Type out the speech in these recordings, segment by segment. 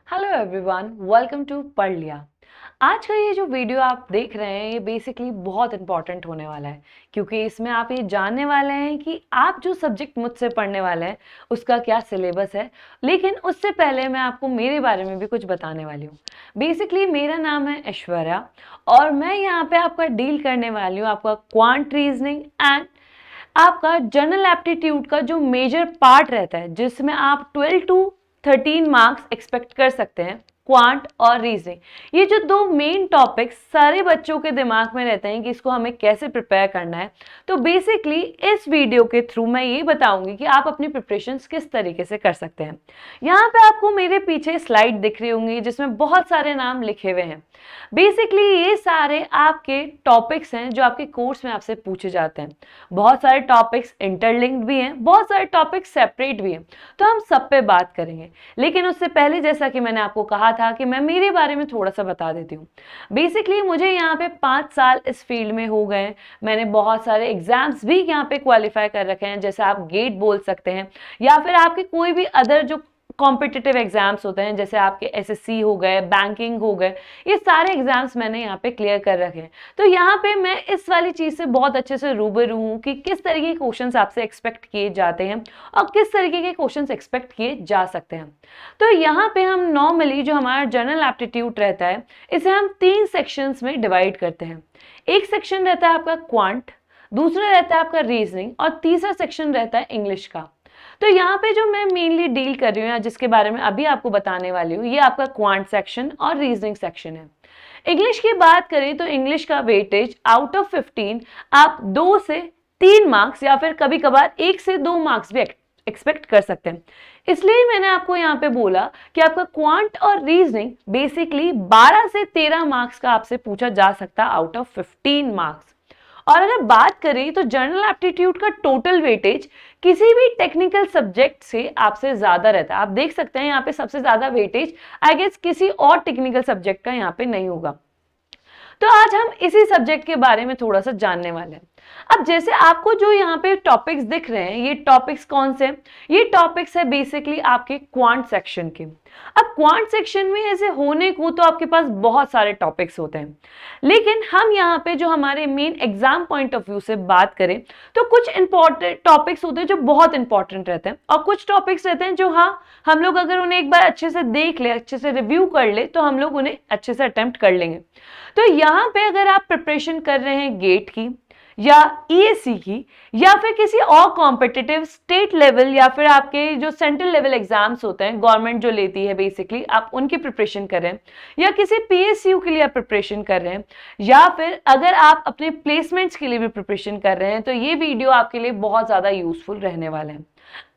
Hello everyone, welcome to पढ़ लिया। आज का ये जो वीडियो आप देख रहे हैं ये बेसिकली बहुत इंपॉर्टेंट होने वाला है, क्योंकि इसमें आप ये जानने वाले हैं कि आप जो सब्जेक्ट मुझसे पढ़ने वाले हैं उसका क्या सिलेबस है। लेकिन उससे पहले मैं आपको मेरे बारे में भी कुछ बताने वाली हूँ। बेसिकली मेरा नाम है ऐश्वर्या और मैं यहाँ पे आपका डील करने वाली हूँ आपका क्वांट रीजनिंग एंड आपका जनरल एप्टीट्यूड का जो मेजर पार्ट रहता है, जिसमें आप 12 टू 13 मार्क्स एक्सपेक्ट कर सकते हैं। क्वांट और रीजनिंग, ये जो दो मेन टॉपिक्स सारे बच्चों के दिमाग में रहते हैं कि इसको हमें कैसे प्रिपेयर करना है। तो बेसिकली इस वीडियो के थ्रू मैं ये बताऊंगी कि आप अपनी प्रिपरेशंस किस तरीके से कर सकते हैं। यहाँ पे आपको मेरे पीछे स्लाइड दिख रही होंगी जिसमें बहुत सारे नाम लिखे हुए हैं। बेसिकली ये सारे आपके टॉपिक्स हैं जो आपके कोर्स में आपसे पूछे जाते हैं। बहुत सारे टॉपिक्स इंटरलिंक्ड भी हैं, बहुत सारे टॉपिक्स सेपरेट भी हैं, तो हम सब पे बात करेंगे। लेकिन उससे पहले जैसा कि मैंने आपको कहा था कि मैं मेरे बारे में थोड़ा सा बता देती हूँ। बेसिकली मुझे यहाँ पे 5 साल इस फील्ड में हो गए। मैंने बहुत सारे एग्जाम्स भी यहाँ पे क्वालिफाई कर रखे हैं, जैसे आप गेट बोल सकते हैं या फिर आपके कोई भी अदर जो कॉम्पिटिटिव एग्जाम्स होते हैं, जैसे आपके एसएससी हो गए, बैंकिंग हो गए, ये सारे एग्जाम्स मैंने यहाँ पे क्लियर कर रखे हैं। तो यहाँ पे मैं इस वाली चीज़ से बहुत अच्छे से रूबरू हूँ कि किस तरीके के क्वेश्चंस आपसे एक्सपेक्ट किए जाते हैं और किस तरीके के क्वेश्चंस एक्सपेक्ट किए जा सकते हैं। तो यहाँ पे हम नॉर्मली जो हमारा जनरल एप्टीट्यूड रहता है इसे हम 3 सेक्शंस में डिवाइड करते हैं। एक सेक्शन रहता है आपका क्वांट, दूसरा रहता है आपका रीजनिंग और तीसरा सेक्शन रहता है इंग्लिश का। तो यहाँ पे जो मैं मेनली डील कर रही हूँ या जिसके बारे में अभी आपको बताने वाली हूँ, ये आपका क्वांट सेक्शन और रीजनिंग सेक्शन है। इंग्लिश की बात करें तो इंग्लिश का वेटेज आउट ऑफ 15 आप 2 से 3 मार्क्स या फिर कभी कभार 1 से 2 मार्क्स भी एक्सपेक्ट कर सकते हैं। इसलिए मैंने आपको यहाँ पे बोला कि आपका क्वांट और रीजनिंग बेसिकली 12 से 13 मार्क्स का आपसे पूछा जा सकता है आउट ऑफ 15 मार्क्स। और अगर बात करें तो जनरल एप्टीट्यूड का टोटल वेटेज किसी भी टेक्निकल सब्जेक्ट से आपसे ज्यादा रहता है। आप देख सकते हैं यहाँ पे सबसे ज्यादा वेटेज आई गेस किसी और टेक्निकल सब्जेक्ट का यहाँ पे नहीं होगा। तो आज हम इसी सब्जेक्ट के बारे में थोड़ा सा जानने वाले हैं। अब जैसे आपको जो यहाँ पे टॉपिक्स दिख रहे हैं, ये टॉपिक्स कौन से? ये टॉपिक्स है बेसिकली आपके क्वांट सेक्शन के। अब क्वांट सेक्शन में ऐसे होने को तो आपके पास बहुत सारे टॉपिक्स होते हैं, लेकिन हम यहाँ पे जो हमारे main exam point of view से बात करें तो कुछ इंपॉर्टेंट टॉपिक्स होते हैं जो बहुत इंपॉर्टेंट रहते हैं और कुछ टॉपिक्स रहते हैं जो हाँ हम लोग अगर उन्हें एक बार अच्छे से देख ले, अच्छे से रिव्यू कर ले तो हम लोग उन्हें अच्छे से अटेम्प्ट कर लेंगे। तो यहाँ पे अगर आप प्रिपरेशन कर रहे हैं गेट की या ईएससी की या फिर किसी और कॉम्पिटिटिव स्टेट लेवल या फिर आपके जो सेंट्रल लेवल एग्जाम्स होते हैं गवर्नमेंट जो लेती है, बेसिकली आप उनकी प्रिपरेशन कर रहे हैं या किसी पीएसयू के लिए आप प्रिपरेशन कर रहे हैं या फिर अगर आप अपने प्लेसमेंट्स के लिए भी प्रिपरेशन कर रहे हैं, तो ये वीडियो आपके लिए बहुत ज़्यादा यूजफुल रहने वाला है।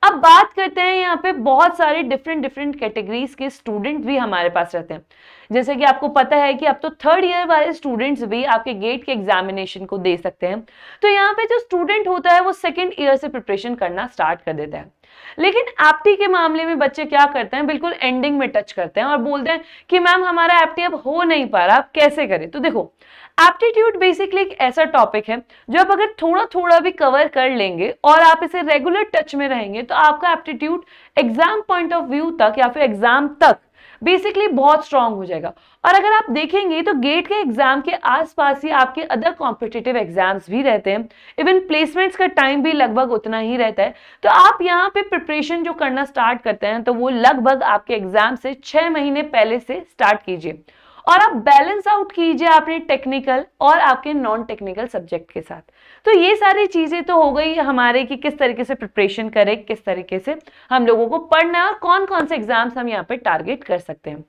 अब बात करते हैं, यहाँ पे बहुत सारे डिफरेंट कैटेगरीज के स्टूडेंट भी हमारे पास रहते हैं। जैसे कि आपको पता है कि अब तो 3rd ईयर वाले स्टूडेंट्स भी आपके गेट के एग्जामिनेशन को दे सकते हैं। तो यहाँ पे जो स्टूडेंट होता है वो 2nd ईयर से प्रिपरेशन करना स्टार्ट कर देता है। लेकिन एप्टी के मामले में बच्चे क्या करते हैं, बिल्कुल एंडिंग में टच करते हैं और बोलते हैं कि मैम हमारा एप्टी अब हो नहीं पा रहा, आप कैसे करें? तो देखो, एप्टीट्यूड बेसिकली एक ऐसा टॉपिक है जो आप अगर थोड़ा थोड़ा भी कवर कर लेंगे और आप इसे रेगुलर टच में रहेंगे तो आपका aptitude exam point of view तक या फिर एग्जाम तक बेसिकली बहुत स्ट्रांग हो जाएगा। और अगर आप देखेंगे तो गेट के एग्जाम के आसपास ही आपके अदर कॉम्पिटिटिव एग्जाम्स भी रहते हैं, इवन प्लेसमेंट्स का टाइम भी लगभग उतना ही रहता है। तो आप यहाँ पे प्रिपरेशन जो करना स्टार्ट करते हैं तो वो लगभग आपके एग्जाम से 6 महीने पहले से स्टार्ट कीजिए और आप बैलेंस आउट कीजिए अपने टेक्निकल और आपके नॉन टेक्निकल सब्जेक्ट के साथ। तो ये सारी चीजें तो हो गई हमारे कि किस तरीके से प्रिपरेशन करें, किस तरीके से हम लोगों को पढ़ना है और कौन कौन से एग्जाम्स हम यहाँ पे टारगेट कर सकते हैं।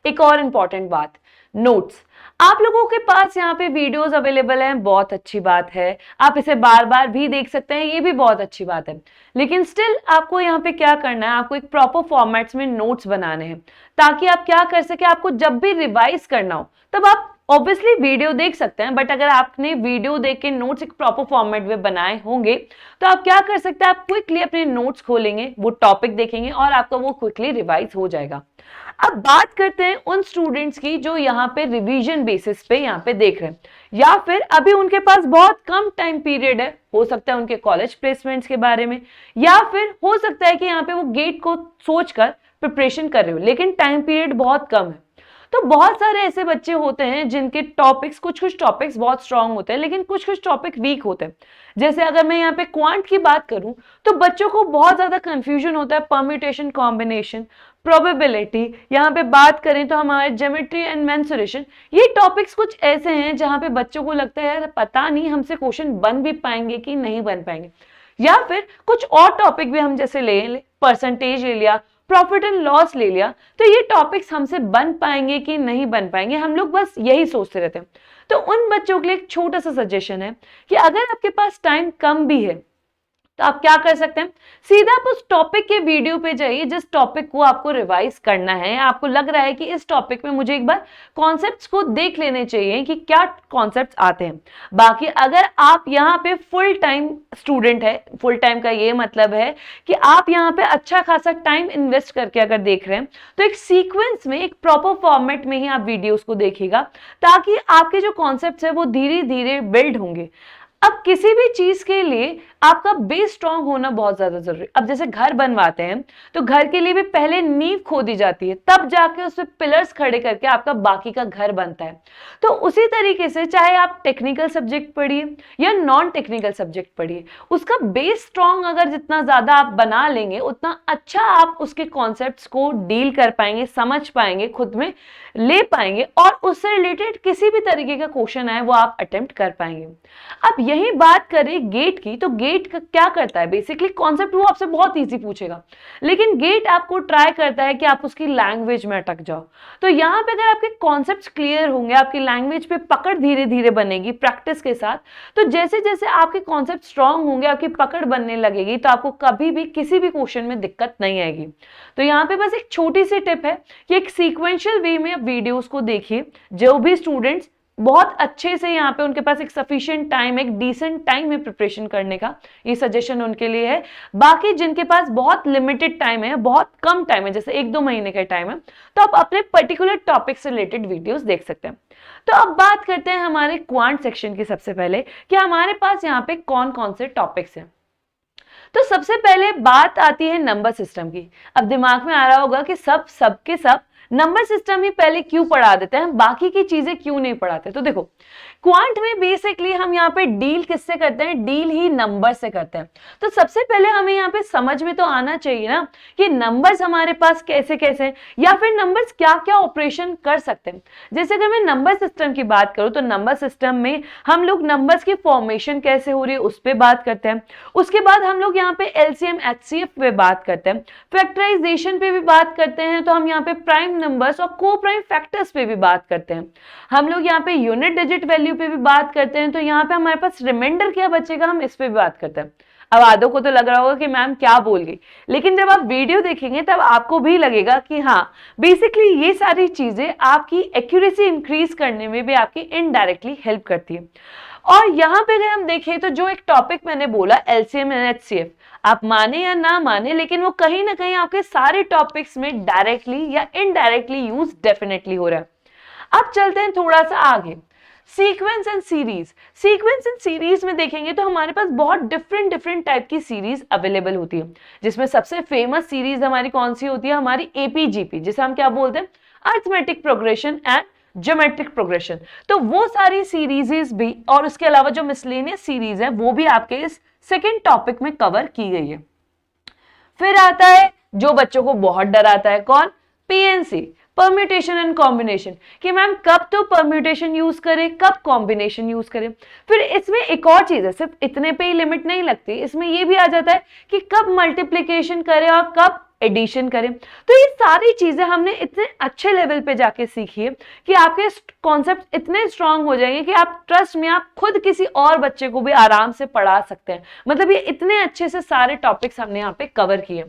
एक और इम्पॉर्टेंट बात, नोट्स। आप लोगों के पास यहाँ पे वीडियोस अवेलेबल हैं, बहुत अच्छी बात है, आप इसे बार बार भी देख सकते हैं, ये भी बहुत अच्छी बात है। लेकिन स्टिल आपको यहाँ पे क्या करना है, आपको एक प्रॉपर फॉर्मेट्स में नोट्स बनाने हैं ताकि आप क्या कर सके, आपको जब भी रिवाइज करना हो तब आप ऑब्वियसली वीडियो देख सकते हैं, बट अगर आपने वीडियो देख के नोट्स एक प्रॉपर फॉर्मेट में बनाए होंगे तो आप क्या कर सकते हैं, आप क्विकली अपने नोट्स खोलेंगे, वो टॉपिक देखेंगे और आपका वो क्विकली रिवाइज हो जाएगा। अब बात करते हैं उन स्टूडेंट्स की जो यहाँ पे रिवीजन बेसिस पे यहाँ पे देख रहे हैं या फिर अभी उनके पास बहुत कम टाइम पीरियड है, हो सकता है उनके कॉलेज प्लेसमेंट्स के बारे में या फिर हो सकता है कि यहाँ पे वो गेट को सोचकर प्रिपरेशन कर रहे हो, लेकिन टाइम पीरियड बहुत कम है। तो बहुत सारे ऐसे बच्चे होते हैं जिनके टॉपिक्स, कुछ टॉपिक्स बहुत स्ट्रांग होते हैं लेकिन कुछ टॉपिक वीक होते हैं। जैसे अगर मैं यहाँ पे क्वांट की बात करूं तो बच्चों को बहुत ज्यादा कंफ्यूजन होता है परम्यूटेशन, कॉम्बिनेशन, प्रोबेबिलिटी। यहाँ पे बात करें तो हमारे ज्योमेट्री एंड मेंसुरेशन, ये टॉपिक्स कुछ ऐसे हैं जहाँ पे बच्चों को लगता है यार पता नहीं हमसे क्वेश्चन बन भी पाएंगे कि नहीं बन पाएंगे। या फिर कुछ और टॉपिक भी हम जैसे ले परसेंटेज ले लिया, प्रॉफिट एंड लॉस ले लिया, तो ये टॉपिक्स हमसे बन पाएंगे कि नहीं बन पाएंगे, हम लोग बस यही सोचते रहते हैं। तो उन बच्चों के लिए एक छोटा सा सजेशन है कि अगर आपके पास टाइम कम भी है तो आप क्या कर सकते हैं, सीधा आप उस टॉपिक के वीडियो पे जाइए जिस टॉपिक को आपको रिवाइज करना है। आपको लग रहा है कि इस टॉपिक में मुझे एक बार कॉन्सेप्ट्स को देख लेने चाहिए कि क्या कॉन्सेप्ट्स आते हैं। बाकी अगर आप यहाँ पे फुल टाइम स्टूडेंट है, फुल टाइम का ये मतलब है कि आप यहाँ पे अच्छा खासा टाइम इन्वेस्ट करके अगर देख रहे हैं तो एक सीक्वेंस में, एक प्रॉपर फॉर्मेट में ही आप वीडियोस को देखिएगा ताकि आपके जो कॉन्सेप्ट्स है वो धीरे धीरे बिल्ड होंगे। अब किसी भी चीज के लिए आपका बेस स्ट्रांग होना बहुत ज्यादा जरूरी है। अब जैसे घर बनवाते हैं तो घर के लिए भी पहले नींव खोदी जाती है, तब जाके उस पे पिलर्स खड़े करके आपका बाकी का घर बनता है। तो उसी तरीके से चाहे आप टेक्निकल सब्जेक्ट पढ़िए या नॉन टेक्निकल सब्जेक्ट पढ़िए, उसका बेस स्ट्रांग अगर जितना ज्यादा आप बना लेंगे उतना अच्छा आप उसके कॉन्सेप्ट्स को डील कर पाएंगे, समझ पाएंगे, खुद में ले पाएंगे और उससे रिलेटेड किसी भी तरीके का क्वेश्चन आए वो आप अटेम्प्ट कर पाएंगे। अब यही बात करें गेट की, तो गेट क्या करता है, बेसिकली कॉन्सेप्ट वो आपसे बहुत इजी पूछेगा, लेकिन गेट आपको ट्राई करता है कि आप उसकी लैंग्वेज में अटक जाओ। तो यहाँ पे अगर आपके कॉन्सेप्ट्स क्लियर होंगे, आपकी लैंग्वेज पे पकड़ धीरे धीरे बनेगी प्रैक्टिस के साथ, तो जैसे जैसे आपके कॉन्सेप्ट स्ट्रांग होंगे, आपकी पकड़ बनने लगेगी, तो आपको कभी भी किसी भी क्वेश्चन में दिक्कत नहीं आएगी। तो यहाँ पे बस एक छोटी सी टिप है कि एक सीक्वेंशियल वे में वीडियोस को देखिए। जो भी स्टूडेंट्स बहुत अच्छे से यहाँ पे उनके पास एक सफिशिएंट टाइम, एक डिसेंट टाइम है प्रिपरेशन करने का, ये सजेशन उनके लिए है। बाकी जिनके पास बहुत लिमिटेड टाइम है, बहुत कम टाइम है, जैसे 1-2 महीने का टाइम है, तो आप अपने पर्टिकुलर टॉपिक से रिलेटेड वीडियोस देख सकते हैं। तो अब बात करते हैं हमारे क्वांट सेक्शन की सबसे पहले कि हमारे पास यहाँ पे कौन कौन से टॉपिक्स हैं। तो सबसे पहले बात आती है नंबर सिस्टम की। अब दिमाग में आ रहा होगा कि सब नंबर सिस्टम ही पहले क्यों पढ़ा देते हैं, बाकी की चीजें क्यों नहीं पढ़ाते। तो देखो, क्वांट में बेसिकली हम यहाँ पे डील किससे करते हैं, डील ही नंबर से करते हैं। तो सबसे पहले हमें यहाँ पे समझ में तो आना चाहिए ना कि नंबर्स हमारे पास कैसे कैसे हैं, या फिर नंबर्स क्या क्या ऑपरेशन कर सकते हैं। जैसे अगर मैं नंबर सिस्टम की बात करूं तो नंबर सिस्टम में हम लोग नंबर्स की फॉर्मेशन कैसे हो रही है उस पर बात करते हैं। उसके बाद हम लोग यहाँ पे एलसीएम एचसीएफ पे बात करते हैं, फैक्टराइजेशन पे भी बात करते हैं, तो हम यहाँ पे प्राइम नंबर्स और को प्राइम फैक्टर्स पे भी बात करते हैं। हम लोग यहाँ पे यूनिट डिजिट वैल्यू पे भी बात करते हैं, तो यहाँ पे हमारे पास रिमाइंडर क्या बचेगा, हम इस पे भी बात करते हैं। अब आधों को तो लग रहा होगा कि मैम क्या बोल गई, लेकिन जब आप वीडियो देखेंगे तब आपको भी लगेगा कि हाँ, बेसिकली ये सारी चीजें आपकी एक्यूरेसी इंक्रीज करने में भी आपकी इनडायरेक्टली हेल्प करती है। और यहाँ पे अगर हम देखें तो जो एक टॉपिक मैंने बोला एलसीएम एंड एचसीएफ, आप माने या ना माने, लेकिन वो कहीं ना कहीं आपके सारे टॉपिक्स में डायरेक्टली या इनडायरेक्टली यूज डेफिनेटली हो रहा है। अब चलते हैं थोड़ा सा आगे, sequence and series. Sequence and series में देखेंगे तो हमारे पास बहुत डिफरेंट टाइप की सीरीज अवेलेबल होती है, जिसमें सबसे फेमस सीरीज हमारी कौन सी होती है, हमारी एपीजीपी, जिसे हम क्या बोलते हैं, arithmetic progression and geometric progression. तो वो सारी सीरीजेस भी और उसके अलावा जो मिसलेनियस सीरीज है वो भी आपके इस सेकेंड टॉपिक में कवर की गई है। फिर आता है जो बच्चों को बहुत डराता है, कौन, पीएनसी, परम्यूटेशन एंड कॉम्बिनेशन, कि मैम कब तो परम्यूटेशन यूज करें, कब कॉम्बिनेशन यूज करें। फिर इसमें एक और चीज है, सिर्फ इतने पे ही लिमिट नहीं लगती, इसमें ये भी आ जाता है कि कब मल्टीप्लीकेशन करें और कब एडिशन करें। तो ये सारी चीजें हमने इतने अच्छे लेवल पे जाके सीखी है कि आपके कॉन्सेप्ट इतने स्ट्रांग हो जाएंगे कि आप ट्रस्ट में आप खुद किसी और बच्चे को भी आराम से पढ़ा सकते हैं। मतलब ये इतने अच्छे से सारे टॉपिक्स हमने यहाँ पे कवर किए।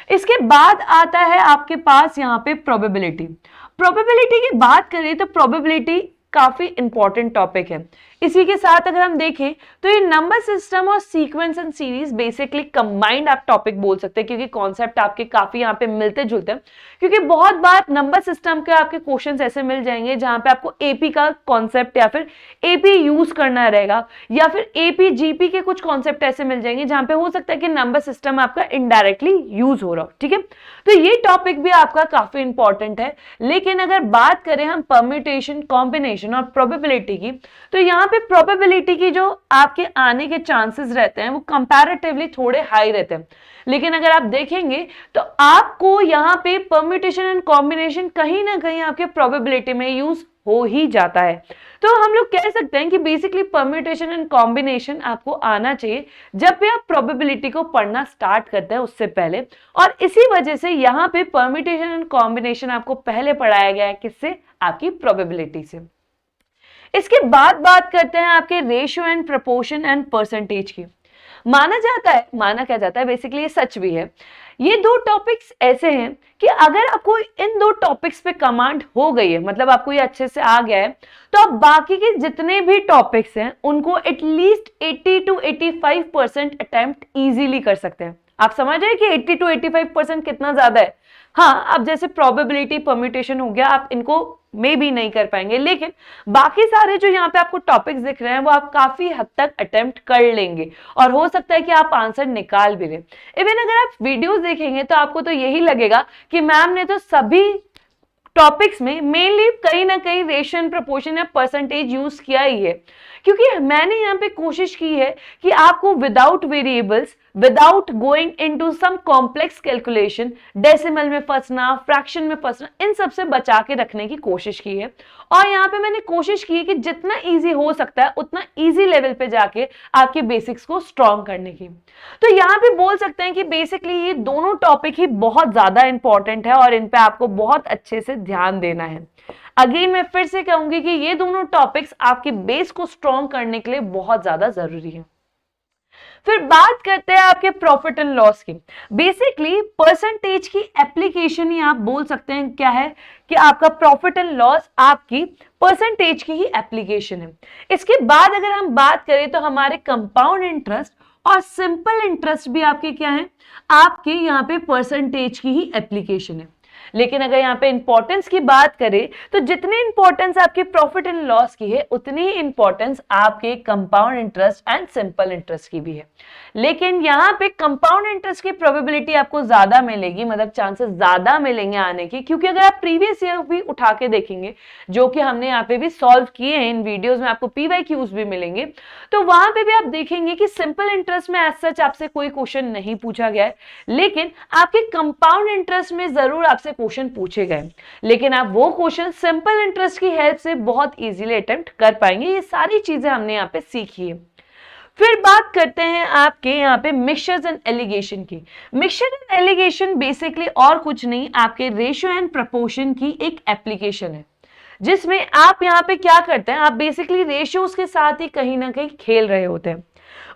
इसके बाद आता है आपके पास यहाँ पे प्रोबेबिलिटी। प्रोबेबिलिटी की बात करें तो प्रोबेबिलिटी काफी इंपॉर्टेंट टॉपिक है। इसी के साथ अगर हम देखें तो ये नंबर सिस्टम और sequence and series basically combined आप टॉपिक बोल सकते हैं, क्योंकि कॉन्सेप्ट आपके काफी यहाँ पे मिलते जुलते हैं। क्योंकि बहुत बार नंबर सिस्टम के आपके क्वेश्चंस ऐसे मिल जाएंगे जहां पे आपको एपी का कॉन्सेप्ट या फिर एपी यूज करना रहेगा, या फिर एपी जीपी के कुछ कॉन्सेप्ट ऐसे मिल जाएंगे जहां पे हो सकता है कि नंबर सिस्टम आपका इनडायरेक्टली यूज हो रहा हो। ठीक है, तो ये टॉपिक भी आपका काफी इंपॉर्टेंट है। लेकिन अगर बात करें हम परम्यूटेशन, कॉम्बिनेशन और प्रोबेबिलिटी की, तो यहाँ पे प्रोबेबिलिटी की जो आपके आने के चांसेस रहते हैं वो कंपैरेटिवली थोड़े हाई रहते हैं। लेकिन अगर आप देखेंगे तो आपको यहाँ पे परम्यूटेशन एंड कॉम्बिनेशन कहीं ना कहीं आपके प्रोबेबिलिटी में यूज हो ही जाता है। तो हम लोग कह सकते हैं कि बेसिकली परम्यूटेशन एंड कॉम्बिनेशन आपको आना चाहिए जब भी आप प्रोबेबिलिटी को पढ़ना स्टार्ट करते हैं उससे पहले, और इसी वजह से यहाँ पे परम्यूटेशन एंड कॉम्बिनेशन आपको पहले पढ़ाया गया है। किससे? आपकी प्रोबेबिलिटी से। इसके बाद बात करते हैं आपके ratio and proportion and percentage की। माना क्या जाता है बेसिकली, ये सच भी है, ये दो टॉपिक्स ऐसे हैं कि अगर आपको इन दो टॉपिक्स पे कमांड हो गई है, मतलब आपको ये अच्छे से आ गया है, तो आप बाकी के जितने भी टॉपिक्स हैं उनको एटलीस्ट 80 to 85% अटेम्प्ट इजीली कर सकते हैं। आप समझ रहे हैं कि 80 to 85% कितना ज्यादा है। हाँ, अब जैसे प्रोबेबिलिटी, परम्यूटेशन हो गया, आप इनको मे भी नहीं कर पाएंगे, लेकिन बाकी सारे जो यहाँ पे आपको टॉपिक्स दिख रहे हैं वो आप काफी हद तक अटेम्प्ट कर लेंगे और हो सकता है कि आप आंसर निकाल भी लें। इवन अगर आप वीडियोस देखेंगे तो आपको तो यही लगेगा कि मैम ने तो सभी टॉपिक्स में मेनली कहीं ना कहीं रेशियो, प्रोपोर्शन या परसेंटेज यूज किया ही है, क्योंकि मैंने यहाँ पे कोशिश की है कि आपको without variables, without going into some complex calculation, decimal में फंसना, फ्रैक्शन में फंसना, इन सब से बचा के रखने की कोशिश की है। और यहाँ पे मैंने कोशिश की है कि जितना इजी हो सकता है उतना इजी लेवल पे जाके आपके बेसिक्स को स्ट्रॉन्ग करने की। तो यहाँ पे बोल सकते हैं कि बेसिकली ये दोनों टॉपिक ही बहुत ज्यादा इंपॉर्टेंट है और इन पे आपको बहुत अच्छे से ध्यान देना है। अगेन मैं फिर से कहूंगी कि ये दोनों टॉपिक्स आपके बेस को स्ट्रॉन्ग करने के लिए बहुत ज्यादा जरूरी है। फिर बात करते हैं आपके प्रॉफिट एंड लॉस की। बेसिकली परसेंटेज की एप्लीकेशन ही आप बोल सकते हैं क्या है कि आपका प्रॉफिट एंड लॉस आपकी परसेंटेज की ही एप्लीकेशन है। इसके बाद अगर हम बात करें तो हमारे कंपाउंड इंटरेस्ट और सिंपल इंटरेस्ट भी आपके क्या है, आपके यहाँ पे परसेंटेज की ही एप्लीकेशन है। लेकिन अगर यहाँ पे इंपॉर्टेंस की बात करें तो जितनी इंपॉर्टेंस आपके प्रॉफिट एंड लॉस की है उतनी ही इंपॉर्टेंस आपके compound interest and simple interest की भी है। लेकिन यहाँ पे कंपाउंड इंटरेस्ट की प्रोबेबिलिटी आपको ज्यादा मिलेगी, मतलब चांसेस ज्यादा मिलेंगे आने की, क्योंकि अगर आप प्रीवियस ईयर भी उठा के देखेंगे, जो कि हमने यहाँ पे भी सॉल्व किए हैं इन वीडियोस में, आपको PYQs भी मिलेंगे, तो वहां पे भी आप देखेंगे कि सिंपल इंटरेस्ट में एज सच आपसे कोई क्वेश्चन नहीं पूछा गया है, लेकिन आपके कंपाउंड इंटरेस्ट में जरूर आपसे क्वेश्चन पूछे गए, लेकिन आप वो क्वेश्चन सिंपल इंटरेस्ट की हेल्प से बहुत इजीली अटेम्प्ट कर पाएंगे। ये सारी चीजें हमने यहाँ पे सीखी है। फिर बात करते हैं आपके यहाँ पे मिक्सचर्स एंड एलिगेशन की। मिक्सचर एंड एलिगेशन बेसिकली और कुछ नहीं, आपके रेशियो एंड प्रोपोर्शन की एक एप्लीकेशन है, जिसमें आप यहाँ पे क्या करते हैं, आप बेसिकली रेशियोज के साथ ही कहीं ना कहीं खेल रहे होते हैं।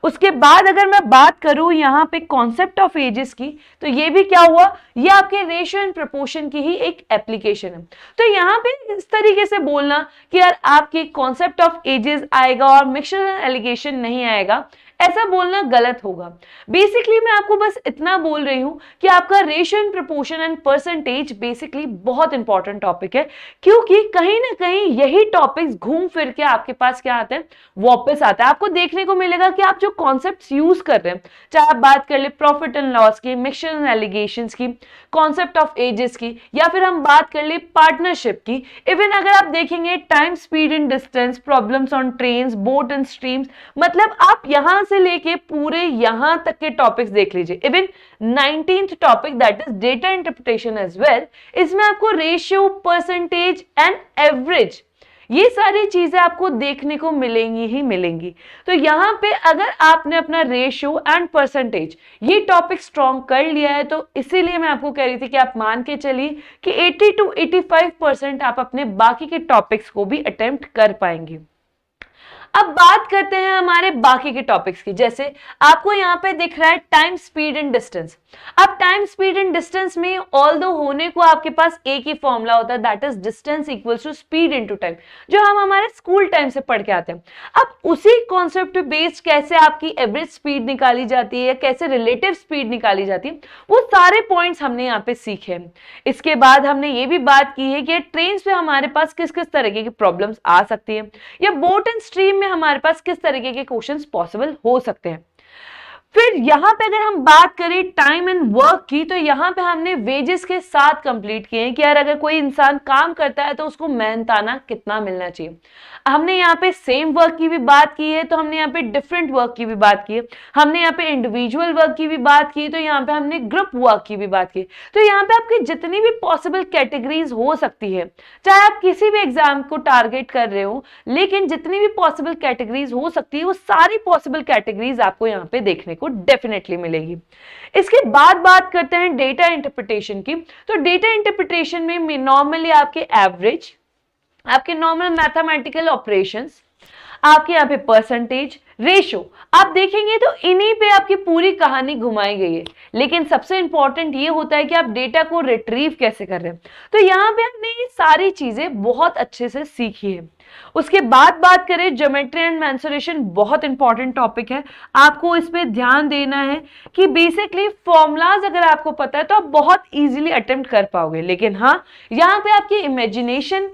उसके बाद अगर मैं बात करूं यहाँ पे कॉन्सेप्ट ऑफ एजेस की, तो ये भी क्या हुआ, ये आपके रेशियो एंड प्रोपोर्शन की ही एक एप्लीकेशन है। तो यहाँ पे इस तरीके से बोलना कि यार आपके कॉन्सेप्ट ऑफ एजेस आएगा और मिक्सचर एंड एलिगेशन नहीं आएगा, ऐसा बोलना गलत होगा। बेसिकली मैं आपको बस इतना बोल रही हूं कि आपका ratio and proportion and percentage basically बहुत इंपॉर्टेंट टॉपिक है, क्योंकि कहीं ना कहीं यही टॉपिक्स घूम फिर के आपके पास क्या आते हैं, वापस आता है। आपको देखने को मिलेगा कि आप जो कॉन्सेप्ट्स यूज कर रहे हैं, चाहे आप बात कर ले प्रॉफिट एंड लॉस की, मिक्सचर एंड एलिगेशंस की, कॉन्सेप्ट ऑफ एजेस की, या फिर हम बात कर ले पार्टनरशिप की, इवन अगर आप देखेंगे time, speed and distance, problems on trains, boat and streams, मतलब आप यहां से लेके पूरे यहां तक के टॉपिक्स देख लीजिए। Even 19th topic that is data interpretation as well, इसमें आपको रेशियो, परसेंटेज एंड एवरेज, ये सारी चीजें आपको देखने को मिलेंगी ही मिलेंगी। तो यहां पे अगर आपने अपना रेशियो एंड परसेंटेज ये टॉपिक स्ट्रॉन्ग कर लिया है, तो इसीलिए मैं आपको कह रही थी कि आप मान के चलिए कि 80 to 85% आप अपने बाकी के टॉपिक्स को भी अटेम्प्ट कर पाएंगे। अब बात करते हैं हमारे बाकी के टॉपिक्स की। जैसे आपको यहाँ पे दिख रहा है टाइम, स्पीड एंड डिस्टेंस। अब टाइम, स्पीड एंड डिस्टेंस में ऑल्दो होने को आपके पास एक ही फॉर्मूला होता है, that is distance equals to speed into time, जो हम हमारे स्कूल टाइम से पढ़ के आते हैं। अब उसी कॉन्सेप्ट पे बेस्ड कैसे आपकी एवरेज स्पीड निकाली जाती है, कैसे रिलेटिव स्पीड निकाली जाती है, वो सारे पॉइंट्स हमने यहाँ पे सीखे हैं। इसके बाद हमने ये भी बात की है कि ट्रेन पे हमारे पास किस किस तरीके की प्रॉब्लम्स आ सकती है, या बोट एंड स्ट्रीम में हमारे पास किस तरीके के क्वेश्चंस पॉसिबल हो सकते हैं। फिर यहाँ पे अगर हम बात करें टाइम एंड वर्क की, तो यहाँ पे हमने वेजेस के साथ कंप्लीट किए हैं कि यार अगर कोई इंसान काम करता है तो उसको मेहनताना कितना मिलना चाहिए। हमने यहाँ पे सेम वर्क की भी बात की है, तो हमने यहाँ पे डिफरेंट वर्क की भी बात की है, हमने यहाँ पे इंडिविजुअल वर्क की भी बात की, तो यहाँ पे हमने ग्रुप वर्क की भी बात की। तो यहाँ पे आपकी जितनी भी पॉसिबल कैटेगरीज हो सकती है, चाहे आप किसी भी एग्जाम को टारगेट कर रहे हो, लेकिन जितनी भी पॉसिबल कैटेगरीज हो सकती है वो सारी पॉसिबल कैटेगरीज आपको यहाँ पे देखने को डेफिनेटली मिलेगी। इसके बाद बात करते हैं डेटा इंटरप्रिटेशन की। तो डेटा इंटरप्रिटेशन में नॉर्मली आपके एवरेज, आपके नॉर्मल मैथमेटिकल ऑपरेशंस, आपके यहाँ पे परसेंटेज, रेशो आप देखेंगे तो इन्हीं पे आपकी पूरी कहानी घुमाई गई है। लेकिन सबसे इंपॉर्टेंट ये होता है कि आप डेटा को रिट्रीव कैसे कर रहे हैं। तो यहाँ पे हमने ये सारी चीजें बहुत अच्छे से सीखी है। उसके बाद बात करें ज्योमेट्री एंड मेंसुरेशन, बहुत इंपॉर्टेंट टॉपिक है, आपको इस पे ध्यान देना है कि बेसिकली फॉर्मूलाज अगर आपको पता है तो आप बहुत इजीली अटेम्प्ट कर पाओगे। लेकिन हाँ, यहाँ पे आपकी इमेजिनेशन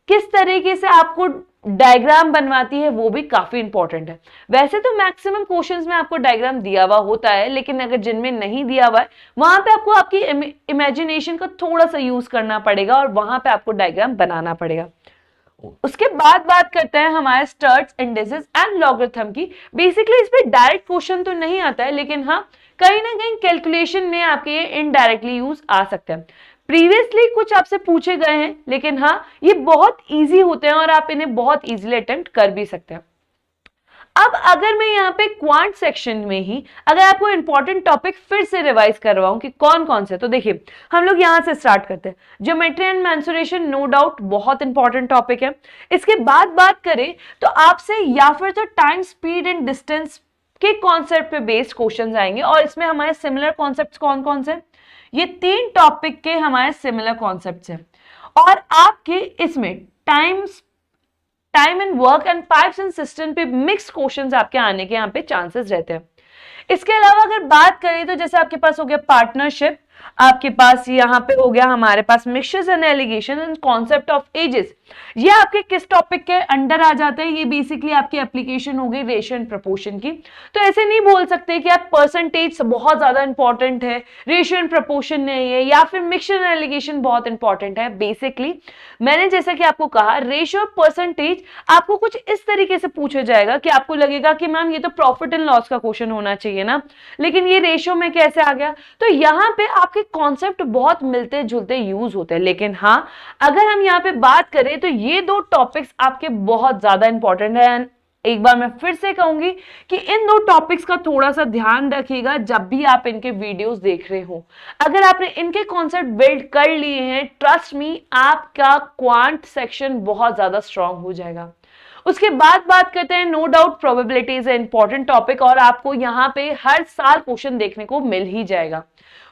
किस तरीके से आपको डायग्राम बनवाती है वो भी काफी इंपॉर्टेंट है। वैसे तो मैक्सिमम क्वेश्चंस में आपको डायग्राम दिया हुआ होता है, लेकिन अगर जिनमें नहीं दिया हुआ है वहां पे आपको आपकी इमेजिनेशन का थोड़ा सा यूज करना पड़ेगा और वहां पे आपको डायग्राम बनाना पड़ेगा। उसके बाद बात करते हैं हमारे स्टर्ट्स, इंडिसेस एंड लॉगरिथम की। बेसिकली इस पे डायरेक्ट क्वेश्चन तो नहीं आता है, लेकिन हाँ कहीं ना कहीं कैलकुलेशन में आपके ये इनडायरेक्टली यूज आ सकते हैं। प्रीवियसली कुछ आपसे पूछे गए हैं, लेकिन हाँ ये बहुत इजी होते हैं और आप इन्हें बहुत इजीली अटेम्प्ट कर भी सकते हैं। अब अगर मैं यहाँ पे क्वांट सेक्शन में ही अगर आपको इंपॉर्टेंट टॉपिक फिर से रिवाइज करवाऊं कि कौन कौन से, तो देखिए हम लोग यहाँ से स्टार्ट करते हैं। Geometry and mensuration no doubt बहुत इंपॉर्टेंट टॉपिक है। इसके बाद बात करें तो आपसे या फिर तो टाइम, स्पीड एंड डिस्टेंस के कॉन्सेप्ट पे बेस्ड क्वेश्चन आएंगे, और इसमें हमारे सिमिलर कॉन्सेप्ट कौन कौन से, ये 3 टॉपिक के हमारे सिमिलर कॉन्सेप्ट्स हैं। और आपके इसमें time and work and pipes and system पे मिक्स क्वेश्चंस आपके आने के यहाँ पे चांसेस रहते हैं। इसके अलावा अगर बात करें तो जैसे आपके पास हो गया पार्टनरशिप, आपके पास यहाँ पे हो गया हमारे पास mixtures and alligation and concept of ages, ये आपके किस टॉपिक के अंडर आ जाता है, ये बेसिकली आपकी एप्लीकेशन हो गई रेशियो एंड प्रोपोर्शन की। तो ऐसे नहीं बोल सकते कि आप परसेंटेज बहुत ज्यादा इंपॉर्टेंट है, रेशियो एंड प्रोपोर्शन नहीं है, या फिर मिक्सचर एंड एलिगेशन बहुत इंपॉर्टेंट है। बेसिकली मैंने जैसा कि आपको कहा रेशियो और परसेंटेज आपको कुछ इस तरीके से पूछा जाएगा कि आपको लगेगा कि मैम ये तो प्रॉफिट एंड लॉस का क्वेश्चन होना चाहिए ना, लेकिन ये रेशियो में कैसे आ गया। तो यहाँ पे आपके कॉन्सेप्ट बहुत मिलते जुलते यूज होते हैं। लेकिन हाँ अगर हम यहाँ पे बात करें तो ये 2 टॉपिक्स आपके बहुत ज्यादा इंपॉर्टेंट है। एंड एक बार मैं फिर से कहूंगी कि इन 2 टॉपिक्स का थोड़ा सा ध्यान रखिएगा जब भी आप इनके वीडियोस देख रहे हो। अगर आपने इनके कॉन्सेप्ट बिल्ड कर लिए हैं, ट्रस्ट मी आपका क्वांट सेक्शन बहुत ज्यादा स्ट्रांग हो जाएगा। उसके बाद बात करते हैं no doubt probability is important topic, और आपको यहाँ पे हर साल क्वेश्चन देखने को मिल ही जाएगा।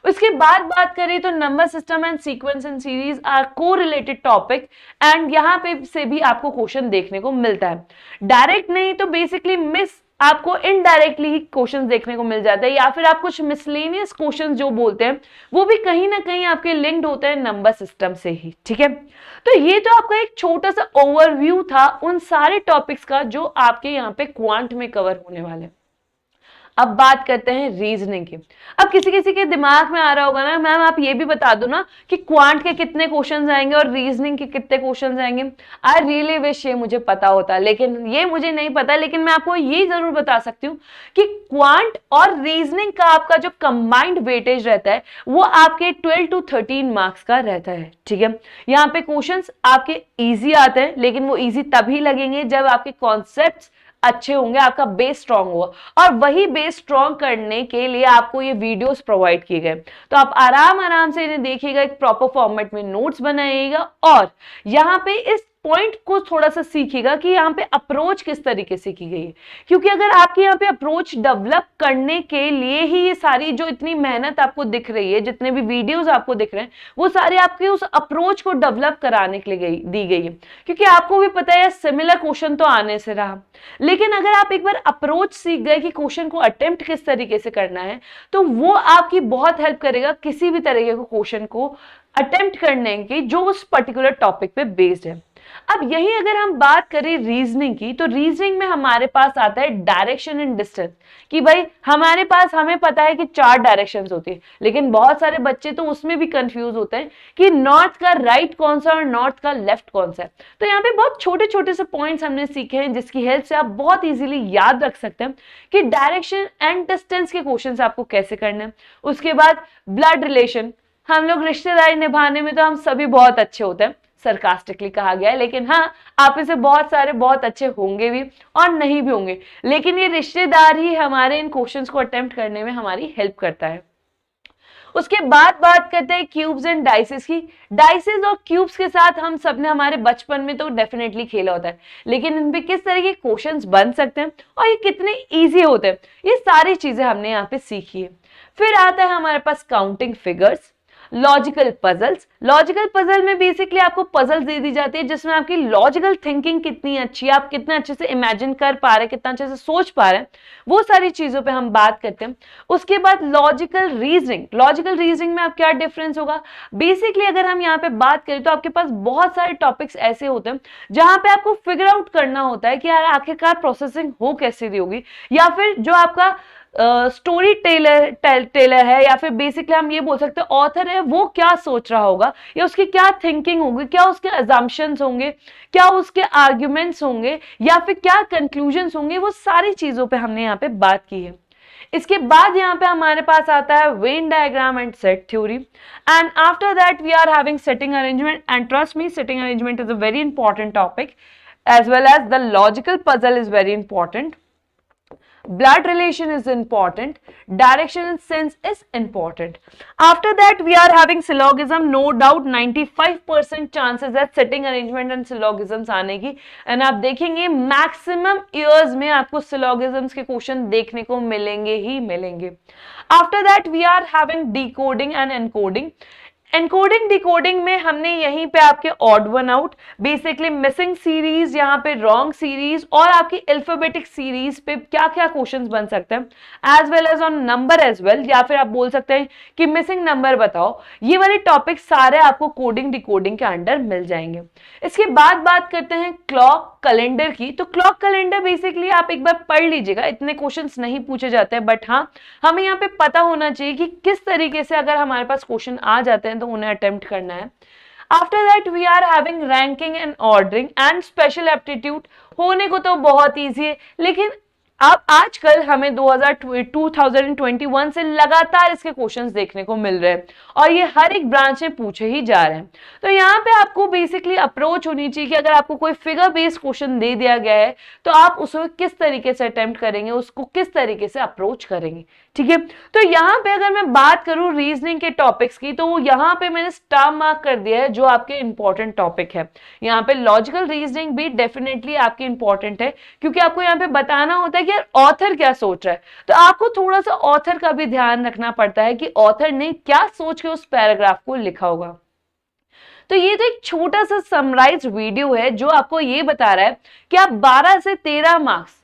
उसके बाद बात करें तो number system and sequence and series are correlated topic, and यहाँ पे से भी आपको क्वेश्चन देखने को मिलता है। डायरेक्ट नहीं तो बेसिकली मिस आपको इनडायरेक्टली ही क्वेश्चंस देखने को मिल जाता है, या फिर आप कुछ मिसलेनियस क्वेश्चंस जो बोलते हैं वो भी कहीं ना कहीं आपके लिंक्ड होते हैं नंबर सिस्टम से ही। ठीक है, तो ये तो आपका एक छोटा सा ओवरव्यू था उन सारे टॉपिक्स का जो आपके यहाँ पे क्वांट में कवर होने वाले हैं। अब बात करते हैं रीजनिंग की। अब किसी किसी के दिमाग में आ रहा होगा ना, मैम आप ये भी बता दो ना कि क्वांट के कितने क्वेश्चंस आएंगे और रीजनिंग के कितने क्वेश्चंस आएंगे। आई रियली विश ये मुझे पता होता, लेकिन ये मुझे नहीं पता। लेकिन मैं आपको ये जरूर बता सकती हूँ कि क्वांट और रीजनिंग का आपका जो कंबाइंड वेटेज रहता है वो आपके 12 to 13 मार्क्स का रहता है। ठीक है, यहाँ पे क्वेश्चन आपके ईजी आते हैं, लेकिन वो ईजी तभी लगेंगे जब आपके कॉन्सेप्ट अच्छे होंगे, आपका बेस स्ट्रांग होगा, और वही बेस स्ट्रांग करने के लिए आपको ये वीडियोस प्रोवाइड किए गए। तो आप आराम आराम से इन्हें देखिएगा, एक प्रॉपर फॉर्मेट में नोट्स बनाइएगा, और यहाँ पे इस पॉइंट को थोड़ा सा सीखिएगा कि यहाँ पे अप्रोच किस तरीके से की गई है, क्योंकि अगर आपके यहाँ पे अप्रोच डेवलप करने के लिए ही ये सारी जो इतनी मेहनत आपको दिख रही है, जितने भी वीडियोस आपको दिख रहे हैं, वो सारे आपके उस अप्रोच को डेवलप कराने के लिए दी गई है। क्योंकि आपको भी पता है सिमिलर क्वेश्चन तो आने से रहा, लेकिन अगर आप एक बार अप्रोच सीख गए कि क्वेश्चन को अटेम्प्ट किस तरीके से करना है, तो वो आपकी बहुत हेल्प करेगा किसी भी तरीके के क्वेश्चन को अटेम्प्ट करने की जो उस पर्टिकुलर टॉपिक पे बेस्ड है। अब यही अगर हम बात करें रीजनिंग की, तो रीजनिंग में हमारे पास आता है डायरेक्शन एंड डिस्टेंस, कि भाई हमारे पास हमें पता है कि 4 डायरेक्शंस होती है, लेकिन बहुत सारे बच्चे तो उसमें भी कंफ्यूज होते हैं कि नॉर्थ का राइट कौन सा और नॉर्थ का लेफ्ट कौन सा है। तो यहाँ पे बहुत छोटे छोटे से पॉइंट्स हमने सीखे हैं जिसकी हेल्प से आप बहुत इजीली याद रख सकते हैं कि डायरेक्शन एंड डिस्टेंस के क्वेश्चन आपको कैसे करने हैं। उसके बाद ब्लड रिलेशन, हम लोग रिश्तेदारी निभाने में तो हम सभी बहुत अच्छे होते हैं, सरकास्टिकली कहा गया है, लेकिन हाँ आप इसे बहुत सारे बहुत अच्छे होंगे भी और नहीं भी होंगे, लेकिन ये रिश्तेदार ही हमारे इन क्वेश्चंस को अटेम्प्ट करने में हमारी हेल्प करता है। उसके बाद बात करते हैं क्यूब्स एंड डाइसेस की। डाइसेस और क्यूब्स के साथ हम सबने हमारे बचपन में तो डेफिनेटली खेला होता है, लेकिन इन पे किस तरह के क्वेश्चंस बन सकते हैं और ये कितने इजी होते हैं, ये सारी चीजें हमने यहाँ पे सीखी है। फिर आता है हमारे पास counting figures, logical puzzles. Logical puzzle में बेसिकली आपको पजल्स दे दी जाती है जिसमें आपकी लॉजिकल थिंकिंग कितनी अच्छी है, आप कितने अच्छे से इमेजिन कर पा रहे हैं, कितना अच्छे से सोच पा रहे हैं, वो सारी चीजों पे हम बात करते हैं। उसके बाद लॉजिकल रीजनिंग। लॉजिकल रीजनिंग में आप क्या डिफरेंस होगा, बेसिकली अगर हम यहाँ पे बात करें तो आपके पास बहुत सारे टॉपिक्स ऐसे होते हैं जहां पे आपको फिगर आउट करना होता है कि यार आखिरकार प्रोसेसिंग हो कैसे रही होगी, या फिर जो आपका स्टोरी टेलर है, या फिर बेसिकली हम ये बोल सकते हैं ऑथर है, वो क्या सोच रहा होगा, या उसकी क्या थिंकिंग होगी, क्या उसके अजम्पशंस होंगे, क्या उसके आर्ग्यूमेंट्स होंगे, या फिर क्या कंक्लूजन्स होंगे, वो सारी चीजों पे हमने यहाँ पे बात की है। इसके बाद यहाँ पे हमारे पास आता है Venn diagram and set theory, and after that we are having seating arrangement, and trust me seating arrangement is a very important topic as well as the logical puzzle is very important. Blood relation is important, direction and sense is important. After that we are having syllogism, no doubt 95% chances है setting arrangement and syllogisms आने की, and आप देखेंगे maximum years में आपको syllogisms के question देखने को मिलेंगे ही मिलेंगे. After that we are having decoding and encoding. Encoding decoding में हमने यहीं पे आपके odd one out, basically missing series, यहाँ पे रॉन्ग सीरीज और आपकी अल्फाबेटिक सीरीज पे क्या क्या क्वेश्चंस बन सकते हैं, as well as on number as well, या फिर आप बोल सकते हैं कि मिसिंग नंबर बताओ, ये वाले टॉपिक सारे आपको कोडिंग डिकोडिंग के अंडर मिल जाएंगे. इसके बाद बात करते हैं क्लॉक कैलेंडर की. तो क्लॉक कैलेंडर बेसिकली आप एक बार पढ़ लीजिएगा, इतने क्वेश्चंस नहीं पूछे जाते हैं, बट हाँ हमें यहाँ पे पता होना चाहिए कि किस तरीके से अगर हमारे पास क्वेश्चन आ जाते हैं तो उन्हें अटेम्प्ट करना है. After that we are having ranking and ordering and spatial aptitude. होने को तो बहुत ईजी है, लेकिन अब आजकल हमें 2021 से लगातार इसके क्वेश्चंस देखने को मिल रहे हैं और ये हर एक ब्रांच में पूछे ही जा रहे हैं. तो यहाँ पे आपको बेसिकली अप्रोच होनी चाहिए कि अगर आपको कोई फिगर बेस्ड क्वेश्चन दे दिया गया है तो आप उसको किस तरीके से अटेम्प्ट करेंगे, उसको किस तरीके से अप्रोच करेंगे. ठीक है, तो यहाँ पे अगर मैं बात करूं रीजनिंग के टॉपिक्स की, तो यहाँ पे मैंने स्टार मार्क कर दिया है जो आपके इंपॉर्टेंट टॉपिक है. यहाँ पे लॉजिकल रीजनिंग भी डेफिनेटली आपकी इंपॉर्टेंट है, क्योंकि आपको यहाँ पे बताना होता है कि यार ऑथर क्या सोच रहा है. तो आपको थोड़ा सा ऑथर का भी ध्यान रखना पड़ता है कि ऑथर ने क्या सोच के उस पैराग्राफ को लिखा होगा. तो ये तो एक छोटा सा समराइज वीडियो है जो आपको ये बता रहा है कि आप 12 से 13 मार्क्स,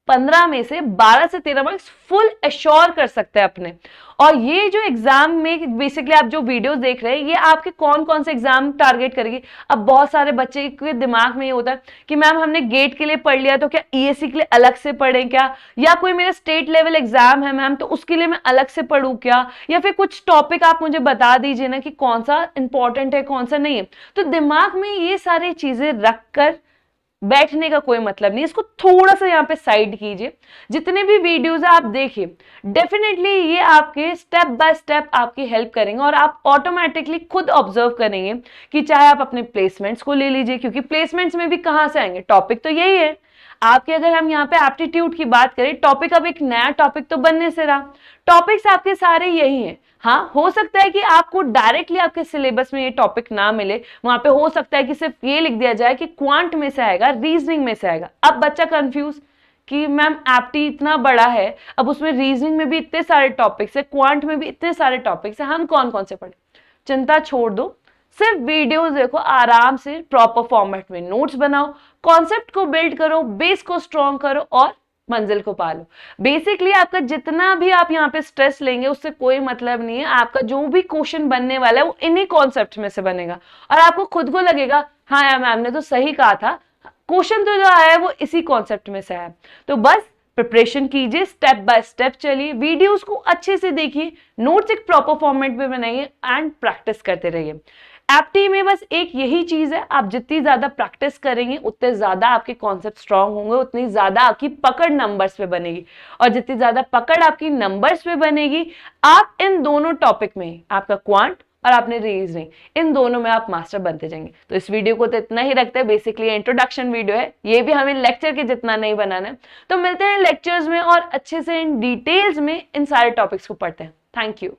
15 में से 12 से 13 मार्क्स फुल एश्योर कर सकते हैं अपने. और ये जो एग्जाम में बेसिकली आप जो वीडियोस देख रहे हैं ये आपके कौन कौन से एग्जाम टारगेट करेगी. अब बहुत सारे बच्चे के दिमाग में ये होता है कि मैम हमने गेट के लिए पढ़ लिया तो क्या ईएससी के लिए अलग से पढ़ें क्या, या कोई मेरा स्टेट लेवल एग्जाम है मैम तो उसके लिए मैं अलग से पढ़ूं क्या, या फिर कुछ टॉपिक आप मुझे बता दीजिए ना कि कौन सा इंपॉर्टेंट है कौन सा नहीं है. तो दिमाग में ये सारी चीजें रखकर बैठने का कोई मतलब नहीं. इसको थोड़ा सा यहाँ पे साइड कीजिए. जितने भी वीडियोस आप देखिए डेफिनेटली ये आपके स्टेप बाय स्टेप आपकी हेल्प करेंगे और आप ऑटोमेटिकली खुद ऑब्जर्व करेंगे कि चाहे आप अपने प्लेसमेंट्स को ले लीजिए, क्योंकि प्लेसमेंट्स में भी कहाँ से आएंगे, टॉपिक तो यही है आपके. अगर हम यहाँ पे एप्टीट्यूड की बात करें, टॉपिक अब एक नया टॉपिक तो बनने से रहा, टॉपिक्स आपके सारे यही हैं. हाँ, हो सकता है कि आपको डायरेक्टली आपके सिलेबस में ये टॉपिक ना मिले, वहां पे हो सकता है कि सिर्फ ये लिख दिया जाए कि क्वांट में से आएगा, रीजनिंग में से आएगा। अब बच्चा कंफ्यूज कि मैम एप्टी इतना बड़ा है, अब उसमें रीजनिंग में भी इतने सारे टॉपिक्स है, क्वांट में भी इतने सारे टॉपिक्स है, हम कौन कौन से पढ़े। चिंता छोड़ दो, सिर्फ वीडियोस देखो, आराम से प्रॉपर फॉर्मेट में नोट्स बनाओ, कॉन्सेप्ट को बिल्ड करो, बेस को स्ट्रॉन्ग करो और मंजिल को पालो। बेसिकली आपका जितना भी आप यहाँ पे स्ट्रेस लेंगे उससे कोई मतलब नहीं है। आपका जो भी क्वेश्चन बनने वाला है वो इन्हीं कॉन्सेप्ट में से बनेगा और आपको खुद को लगेगा हाँ यार मैम ने तो सही कहा था, क्वेश्चन तो जो आया है वो इसी कॉन्सेप्ट में से आया। तो बस प्रिपरेशन कीजिए, स्टेप बाय स्टेप चलिए, वीडियोस को अच्छे से देखिए, नोट्स एक प्रॉपर फॉर्मेट में बनाइए एंड प्रैक्टिस करते रहिए। एप्टी में बस एक यही चीज है, आप जितनी ज्यादा प्रैक्टिस करेंगे उतने ज्यादा आपके कॉन्सेप्ट स्ट्रांग होंगे, उतनी ज्यादा आपकी पकड़ नंबर्स पे बनेगी और जितनी ज्यादा पकड़ आपकी नंबर्स पे बनेगी, आप इन दोनों टॉपिक में, आपका क्वांट और आपने रीजनिंग, इन दोनों में आप मास्टर बनते जाएंगे। तो इस वीडियो को तो इतना ही रखते हैं, बेसिकली इंट्रोडक्शन वीडियो है, ये भी हमें लेक्चर के जितना नहीं बनाना है। तो मिलते हैं लेक्चर्स में और अच्छे से इन डिटेल्स में इन सारे टॉपिक्स को पढ़ते हैं। Thank you.